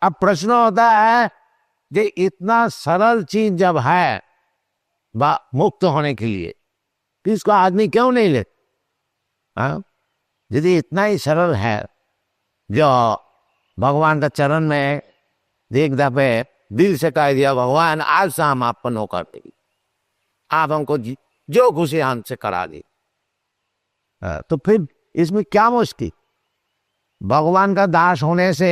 अब प्रश्न होता है कि इतना सरल चीज जब है मुक्त होने के लिए, तो इसको आदमी क्यों नहीं ले? यदि इतना ही सरल है, जो भगवान का चरण में एक दफे दिल से कह दिया, भगवान आज से हम आपको नौकर देंगे, आप हमको जो खुशी हमसे करा दी, तो फिर इसमें क्या मुश्किल? भगवान का दास होने से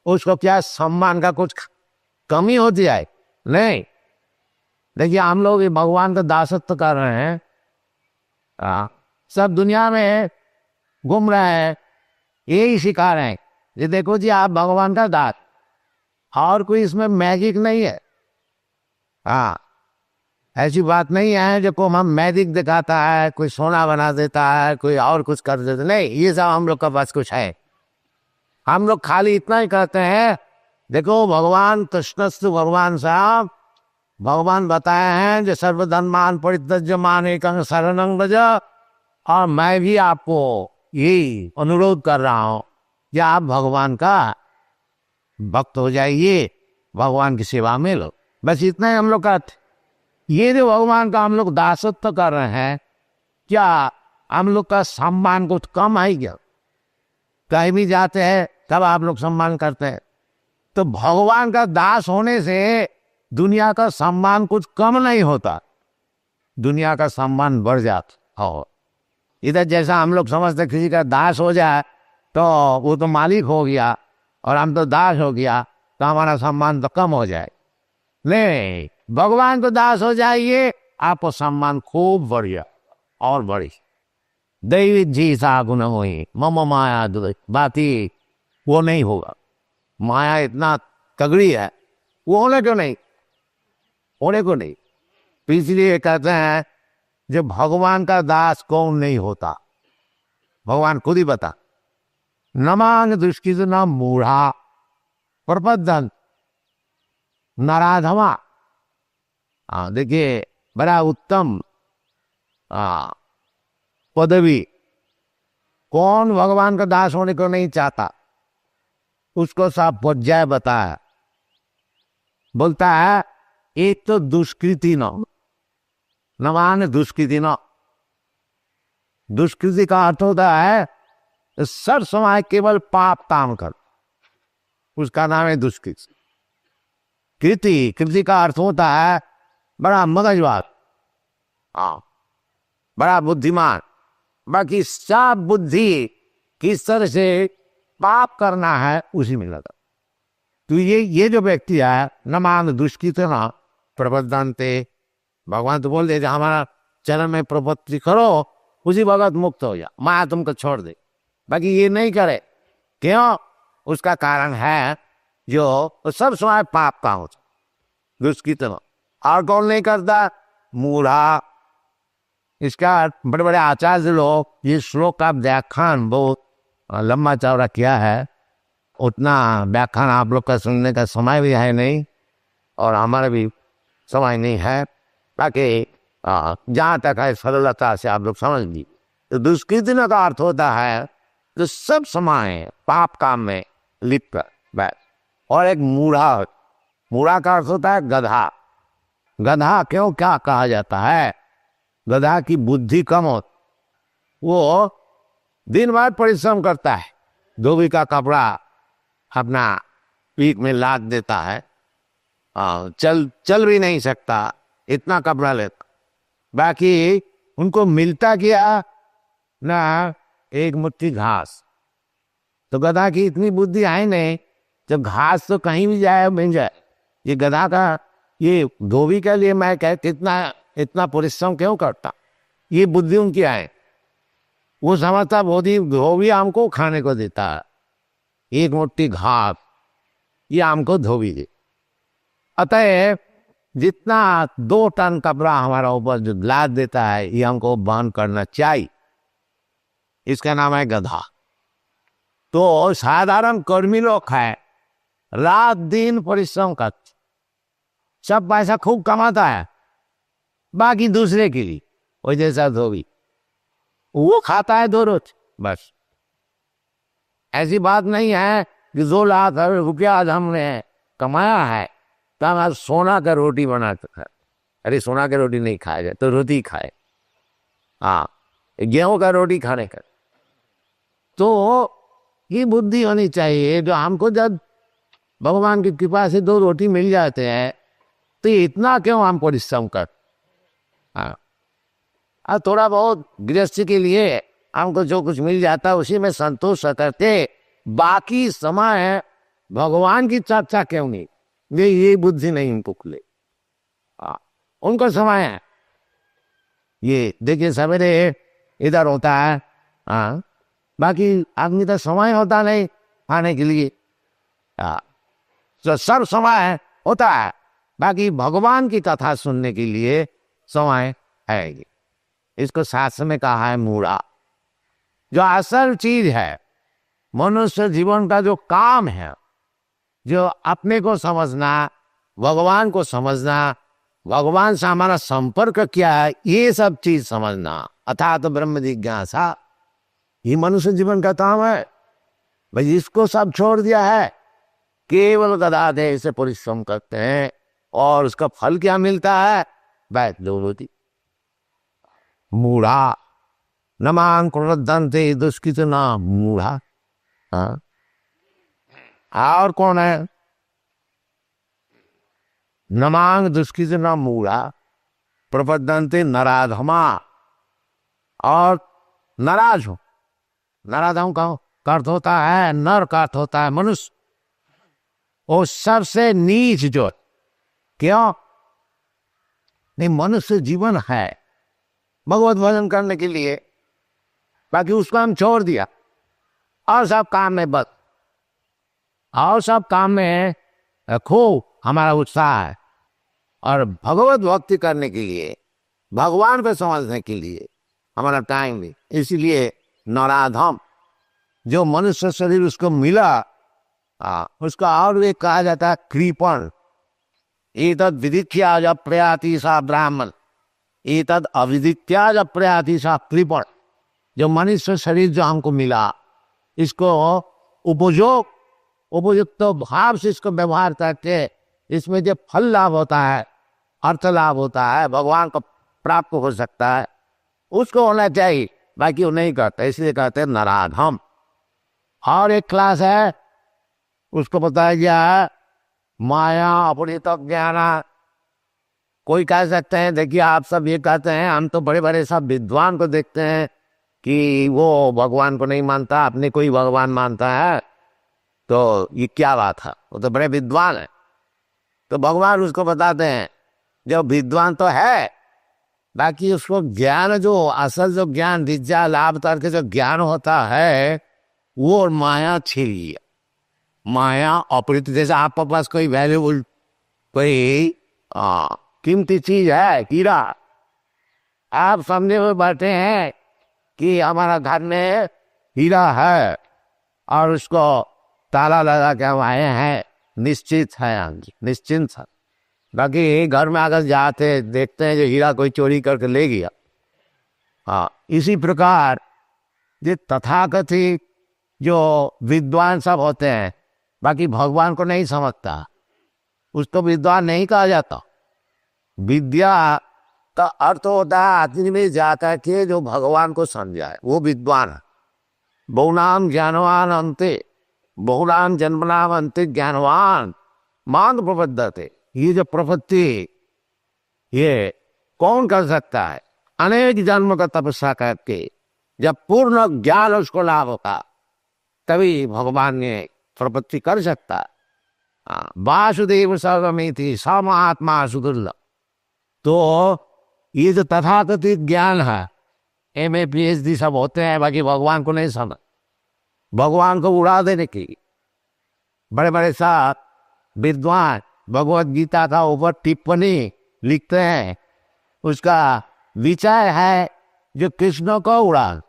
उसको क्या सम्मान का कुछ कमी होती है? नहीं। देखिए, हम लोग भगवान का दासत्व कर रहे हैं, सब दुनिया में घूम रहे हैं, यही सिखा रहे हैं, ये देखो जी आप भगवान का दास, और कोई इसमें मैजिक नहीं है। ऐसी बात नहीं है जो को हम मैजिक दिखाता है, कोई सोना बना देता है, कोई और कुछ कर देता, नहीं, ये सब हम लोग का पास कुछ है। हम लोग खाली इतना ही कहते हैं, देखो भगवान कृष्णस्तु भगवान साहब, भगवान बताए हैं जो सर्वधर्मान परित्यज्यमान एकं शरणं व्रज, और मैं भी आपको यही अनुरोध कर रहा हूं कि आप भगवान का भक्त हो जाइए, भगवान की सेवा में लो, बस इतना ही हम लोग कहते। ये जो भगवान का हम लोग दासत्व कर रहे हैं, क्या हम लोग का सम्मान कुछ कम है क्या? कहीं भी जाते हैं तब आप लोग सम्मान करते हैं, तो भगवान का दास होने से दुनिया का सम्मान कुछ कम नहीं होता, दुनिया का सम्मान बढ़ जाता। और इधर जैसा हम लोग समझते किसी का दास हो जाए तो वो तो मालिक हो गया, और हम तो दास हो गया तो हमारा सम्मान तो कम हो जाए। नहीं, भगवान को दास हो जाइए, आपको सम्मान खूब बढ़िया और बड़ी। दैवी जी सा गुण हुई मम माया दुर्ग, बाती वो नहीं होगा। माया इतना तगड़ी है, वो होने को नहीं, होने को नहीं। इसलिए कहते हैं जो भगवान का दास कौन नहीं होता, भगवान खुद ही बता, नमांग दुष्कृत न मूढ़ा प्रबद्धन नराधमा। देखिए, बड़ा उत्तम पदवी, कौन भगवान का दास होने को नहीं चाहता, उसको सब पर्याय बताया। बोलता है एक तो दुष्कृति न मान दुष्कृति न, दुष्कृति का अर्थ होता है सर समय केवल पाप काम कर, उसका नाम है दुष्कृति। कृति, कृति का अर्थ होता है बड़ा मगजवाद, बड़ा बुद्धिमान, बाकी सब बुद्धि किस तरह से पाप करना है उसी में लगा। तो ये जो व्यक्ति है, न मान दुष्कृत न प्रबद्धन्ते, भगवान तो बोल दे हमारा चरण में प्रपत्ति करो, उसी भगत मुक्त हो जा, माया तुमको छोड़ दे, बाकी ये नहीं करे। क्यों? उसका कारण है जो सब समय पाप का होता, दुष्कृत न। और कौन नहीं करता? मूढ़ा। इसका बड़े बड़े आचार्य लोग ये श्लोक का व्याख्यान बहुत लंबा चौड़ा किया है, उतना व्याख्यान आप लोग का सुनने का समय भी है नहीं, और हमारा भी समय नहीं है, बाकी जहाँ तक है सरलता से आप लोग समझ ली। तो दुष्कृति का अर्थ होता है जो सब समय पाप काम में लिप्त है। और एक मूढ़ा, मूढ़ा का अर्थ होता है गधा। गधा क्यों क्या कहा जाता है? गधा की बुद्धि कम हो, वो दिन भर परिश्रम करता है, धोबी का कपड़ा अपना पीठ में लाद देता है, चल भी नहीं सकता, इतना कपड़ा लेता, बाकी उनको मिलता क्या ना एक मुट्ठी घास। तो गधा की इतनी बुद्धि है नहीं, जब घास तो कहीं भी जाए मिल जाए। ये गधा का, ये धोबी के लिए मैं कहता इतना परिश्रम क्यों करता, ये बुद्धि उनकी है। वो समझता धोबी हमको खाने को देता है, एक मुट्ठी घास ये हमको धोबी दे। अतः जितना 2 टन कपड़ा हमारा ऊपर जो लाद देता है, ये हमको बहन करना चाहिए, इसका नाम है गधा। तो साधारण कर्मी लोग है, रात दिन परिश्रम करते, सब पैसा खूब कमाता है, बाकी दूसरे के लिए, वो जैसा धोबी वो खाता है 2 रोज बस। ऐसी बात नहीं है कि 2 लाख रुपया आज हमने कमाया है तो हम आज सोना का रोटी बना कर, अरे सोना का रोटी नहीं खाया जाए तो रोटी खाए, हाँ गेहूं का रोटी खाने का। तो ये बुद्धि होनी चाहिए जो हमको जब भगवान की कृपा से 2 रोटी मिल जाते हैं तो इतना क्यों हम परिश्रम कर। हाँ, और थोड़ा बहुत गृहस्थी के लिए हमको जो कुछ मिल जाता है उसी में संतोष करते, बाकी समय भगवान की चर्चा क्यों नहीं, ये बुद्धि नहीं उनको खुले। उनको समय है, ये देखिए सवेरे इधर होता है, हाँ बाकी आदमी तो समय होता नहीं खाने के लिए, तो सब समय होता है, बाकी भगवान की कथा सुनने के लिए समय है। इसको शास्त्र में कहा है मूढ़ा। जो असल चीज है मनुष्य जीवन का जो काम है, जो अपने को समझना, भगवान को समझना, भगवान से हमारा संपर्क क्या है, ये सब चीज समझना, अर्थात ब्रह्म जिज्ञासा, ये मनुष्य जीवन का काम है। भाई इसको सब छोड़ दिया है, केवल गदाधे से परिश्रम करते हैं और उसका फल क्या मिलता है, बैठ दो रोटी। मूढ़ा नमां कुर्वन्ते दुष्कृतिना मूढ़ा। हाँ और कौन है, नमांग दुष्कृतिना मूढ़ा प्रपद्यन्ते नराधमा। और नाराज हो, नाराज हूं का अर्थ होता है नर का अर्थ होता है मनुष्य, वो सबसे नीच जो, क्यों नहीं, मनुष्य जीवन है भगवत भजन करने के लिए, बाकी उसको हम छोड़ दिया और सब काम में बस, और सब काम में खो हमारा उत्साह है। और भगवत भक्ति करने के लिए, भगवान को समझने के लिए हमारा टाइम भी, इसीलिए नराधम जो मनुष्य शरीर उसको मिला, उसका और एक कहा जाता है कृपण। एतद विदित्या जब प्रयाति सा ब्राह्मण, एतद अविदित्या जब प्रयाति सा कृपण। जो मनुष्य शरीर जो हमको मिला, इसको उपयुक्त भाव से इसको व्यवहार करके इसमें जो फल लाभ होता है, अर्थ लाभ होता है, भगवान को प्राप्त हो सकता है, उसको होना चाहिए, बाकी वो नहीं करते, इसलिए कहते हैं नराधम। और एक क्लास है, उसको बताया गया माया अपरित ज्ञान। कोई कह सकते हैं, देखिए आप सब ये कहते हैं, हम तो बड़े बड़े सब विद्वान को देखते हैं कि वो भगवान को नहीं मानता, अपने कोई भगवान मानता है, तो ये क्या बात है, वो तो बड़े विद्वान है। तो भगवान उसको बताते हैं जो विद्वान तो है, बाकी उसको ज्ञान जो असल जो ज्ञान विद्या लाभ करके जो ज्ञान होता है वो माया छीन लिया। माया अपरित, जैसे आपके पास कोई वैल्यूबल कोई कीमती चीज है, हीरा, आप समझे हुए बैठे हैं कि हमारा घर में हीरा है और उसको ताला लगा के हम आए हैं, निश्चित है, निश्चिंत है। बाकी घर में अगर जाते देखते हैं जो हीरा कोई चोरी करके ले गया। इसी प्रकार ये तथाकथित जो विद्वान सब होते हैं, बाकी भगवान को नहीं समझता, उसको विद्वान नहीं कहा जाता। विद्या का अर्थ होता है आदमी में जाता के जो भगवान को समझाए, वो विद्वान है। बहुनाम ज्ञानवान अंते, बहुनाम जन्मनाम अंते ज्ञानवान मान प्रबद्धते। ये जो प्रपत्ति ये कौन कर सकता है, अनेक जन्म का तपस्या करके जब पूर्ण ज्ञान उसको लाभ होगा तभी भगवान ने प्रपत्ति कर सकता है। वासुदेव सर्वमिति स महात्मा सुदुर्लभ। तो ये जो तथाकथित ज्ञान है, MA PhD सब होते हैं, बाकी भगवान को नहीं समझ, भगवान को उड़ा देने की बड़े बड़े साथ विद्वान भगवत गीता का ऊपर टिप्पणी लिखते हैं, उसका विचार है जो कृष्ण को उड़ा,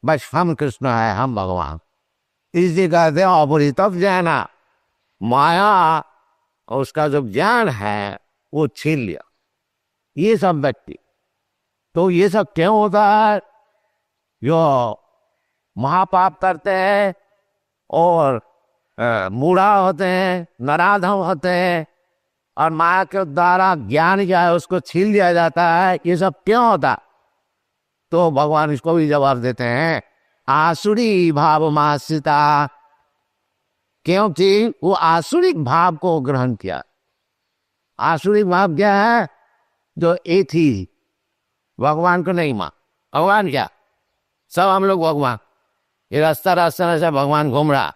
बस हम कृष्ण है, हम भगवान। इसलिए कहते हैं अपरित ज्ञान, माया उसका जो ज्ञान है वो छीन लिया ये सब व्यक्ति। तो ये सब क्यों होता है, जो महापाप करते हैं और मूढ़ा होते हैं, नराधम होते हैं, और माया के द्वारा ज्ञान क्या है उसको छीन लिया जाता है। ये सब क्यों होता? तो भगवान इसको भी जवाब देते हैं, आसुरी भाव मासिता, क्योंकि वो आसुरिक भाव को ग्रहण किया। आसुरिक भाव क्या है? जो एक ही भगवान को नहीं मान। भगवान क्या? सब हम लोग भगवान, ये रास्ता रास्ता से भगवान घूम रहा,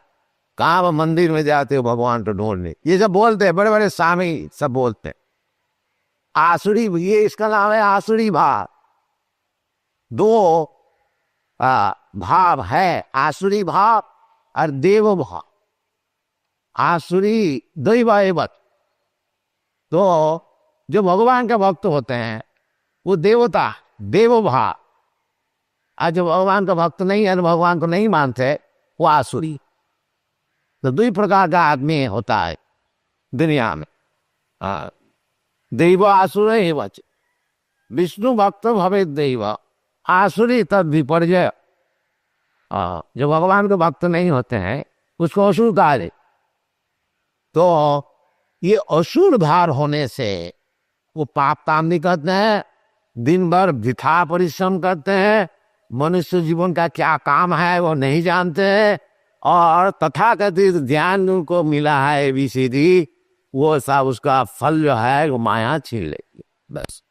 कहाँ मंदिर में जाते हो भगवान को ढूंढने, ये सब बोलते हैं, बड़े बड़े स्वामी सब बोलते हैं। आसुरी, ये इसका नाम है आसुरी भाव। दो भाव है, आसुरी भाव और देव भाव। आसुरी दैववत, तो जो भगवान के भक्त होते हैं वो देवता, देव भाव, और जो भगवान का भक्त नहीं है, भगवान को नहीं मानते, वो आसुरी। तो दो प्रकार का आदमी होता है दुनिया में, दैव आसुर ही वच, विष्णु भक्त भवे दैव, आसुरी तद विपर्जय। जो भगवान के भक्त नहीं होते हैं उसको असुर कहा जाए। तो ये असुर भार होने से वो पाप काम नहीं करते हैं, दिन भर वृथा परिश्रम करते हैं, मनुष्य जीवन का क्या काम है वो नहीं जानते हैं, और तथाकथित ज्ञान उनको मिला है ABCD, वो सब उसका फल जो है वो माया छीन लेगी। बस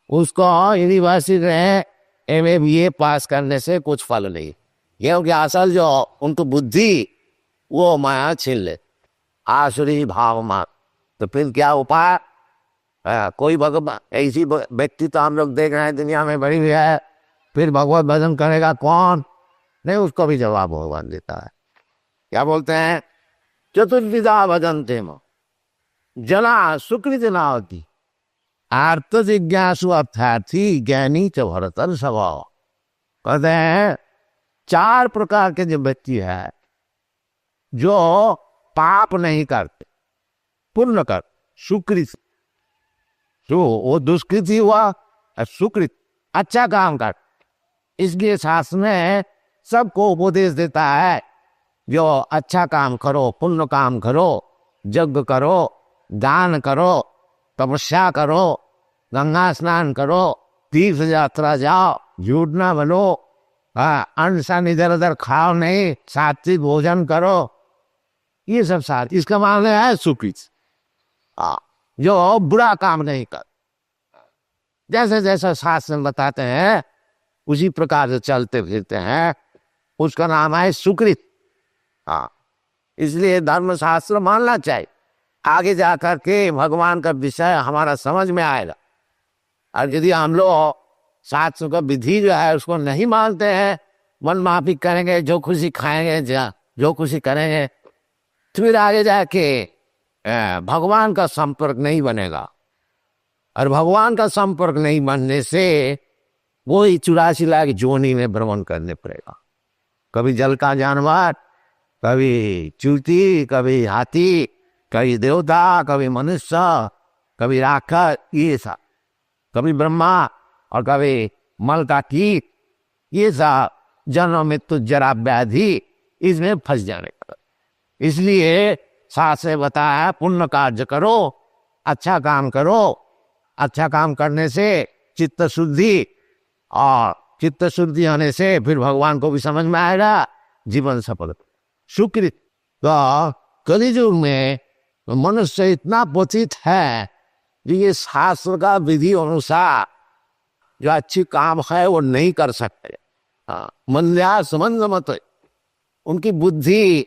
उसको यूनिवर्सिटी में MA पास करने से कुछ फल नहीं, क्योंकि असल जो उनको बुद्धि वो माया छीन ले, आसुरी भाव मान। तो फिर क्या उपाय? कोई भगवान ऐसी व्यक्ति तो हम लोग देख रहे हैं दुनिया में बड़ी हुई है, फिर भगवत भजन करेगा कौन? नहीं, उसको भी जवाब भगवान देता है। क्या बोलते हैं? चतुर्विधा भजन्ते म जना सुकृत नावती, आर्त जिज्ञासु अर्थार्थी ज्ञानी च भरतर स्वभाव। कहते हैं 4 प्रकार के जो व्यक्ति है जो पाप नहीं करते, पुण्य कर, सुकृत, जो वो दुष्कृत ही हुआ, सुकृत अच्छा काम कर। इसलिए शास्त्र में सबको उपदेश देता है, जो अच्छा काम करो, पुण्य काम करो, यज्ञ करो, दान करो, तपस्या करो, गंगा स्नान करो, तीर्थ यात्रा जाओ, झूठ ना बनो, अन्न सन इधर उधर खाओ नहीं, सात्विक भोजन करो, ये सब साथ। इसका मानना है सुकृत, जो बुरा काम नहीं कर। जैसे जैसे शास्त्र में बताते हैं उसी प्रकार से चलते फिरते हैं, उसका नाम है सुकृत। इसलिए धर्म शास्त्र मानना चाहिए, आगे जाकर के भगवान का विषय हमारा समझ में आएगा। और यदि हम लोग शास्त्र का विधि जो है उसको नहीं मानते हैं, मन माफी करेंगे, जो खुशी खाएंगे, जो खुशी करेंगे, तो फिर आगे जाके भगवान का संपर्क नहीं बनेगा। और भगवान का संपर्क नहीं बनने से वही 84 लाख जोनी में भ्रमण करने पड़ेगा। कभी जल का जानवर, कभी चूती, कभी हाथी, कभी देवता, कभी मनुष्य, कभी राक्षस, ये सब, कभी ब्रह्मा और कभी मल का कीट, ये सब जन्म मृत्यु जरा व्याधि, इसमें फंस जाने का। इसलिए शास्त्र से बताया पुण्य कार्य करो, अच्छा काम करो। अच्छा काम करने से चित्त शुद्धि, और चित्त शुद्धि होने से फिर भगवान को भी समझ में आएगा, जीवन सफल। सुकृत। तो कलियुग में मनुष्य इतना पतित है कि ये शास्त्र का विधि अनुसार जो अच्छी काम है वो नहीं कर सकते। मंद्या समंद मत, उनकी बुद्धि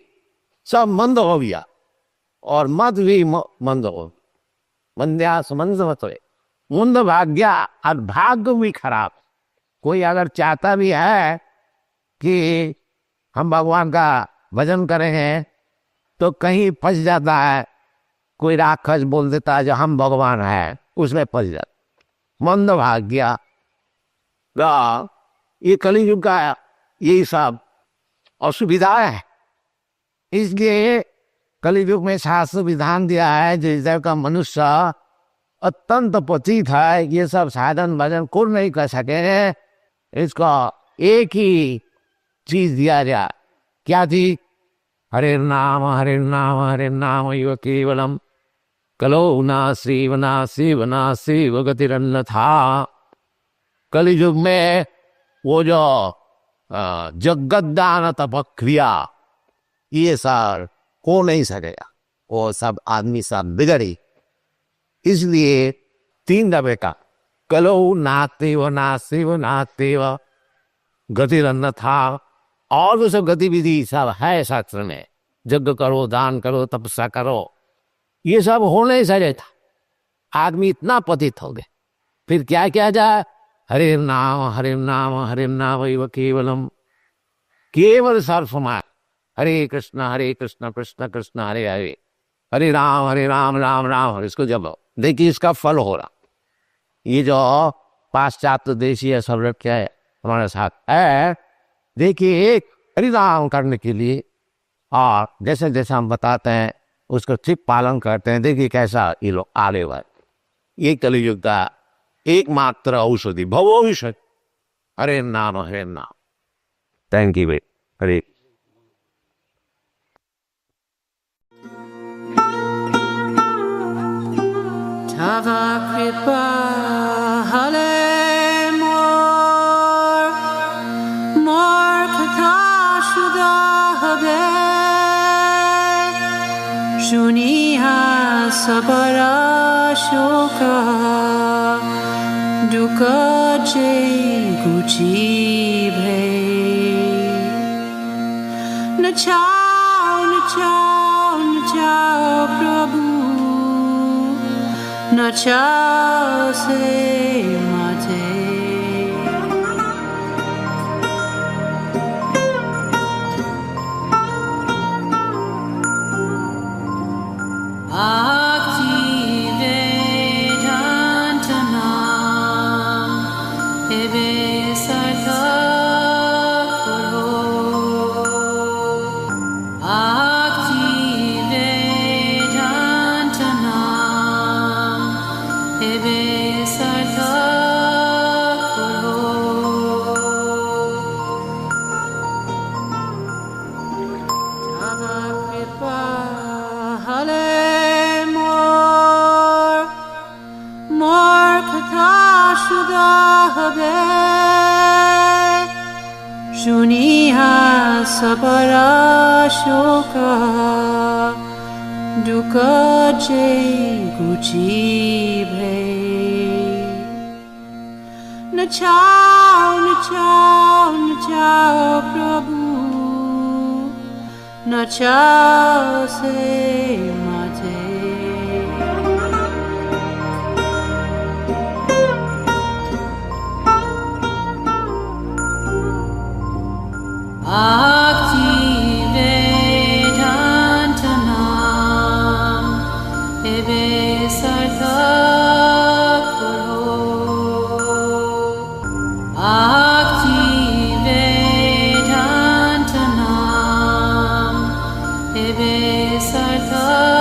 सब मंद हो गया, और मत भी मंद हो, मंद्या समंद मत, मंद भाग्य, और भाग्य भी खराब। कोई अगर चाहता भी है कि हम भगवान का भजन करेंगे तो कहीं फंस जाता है, कोई राक्षस बोल देता है जो हम भगवान हैं, उसमें फंस जाता। मंद भाग्य, ये कलियुग का यही सब असुविधा है। इसलिए कलियुग में शास्त्र विधान दिया है, जिस तरह का मनुष्य अत्यंत पतित है, ये सब साधन भजन कुछ नहीं कर सके, इसको एक ही चीज दिया जाए। क्या थी? हरे नाम इव केवलम कलो ना शिव गतिरन्यथा। कलियुग में वो जो जगदान तपक्रिया ये सब हो नहीं सकेगा, वो सब आदमी सब बिगड़ी। इसलिए 3 दफे का कलो नास्तेव गतिरन्यथा। और वो सब गतिविधि सब है शास्त्र में, यज्ञ करो, दान करो, तपस्या करो, ये सब हो नहीं सकेगा। आदमी इतना पतित हो गए, फिर क्या किया जाए? हरे नाम इव केवलम, केवल सर्वसमाय। हरे कृष्ण कृष्ण कृष्ण हरे हरे, हरे राम राम राम। इसको जब देखिए इसका फल हो रहा। ये जो पाश्चात्य देशीय सब क्या है हमारे साथ है, देखिए हरि नाम करने के लिए और जैसे जैसे हम बताते हैं उसको ठीक पालन करते हैं। देखिए कैसा ये लोग आगे हुआ। ये कलियुग का एकमात्र औषधि भवोषध हरे नाम। थैंक यू भाई। हरे Tava kripa hale mor katha shuda habe shuniha sabara shoka duka jai guchi bhe nachao prabhu nachao se mate Bhakti Vedantanam ebe sartha karo Bhakti Vedantanam ebe sartha karo Tava kripa hale mor katha shuda habe shuniha sabara shoka duka jai guchi bhe nachao prabhu nachao se mate Bhakti Vedantanam ebe sartha karo Bhakti Vedantanam ebe sartha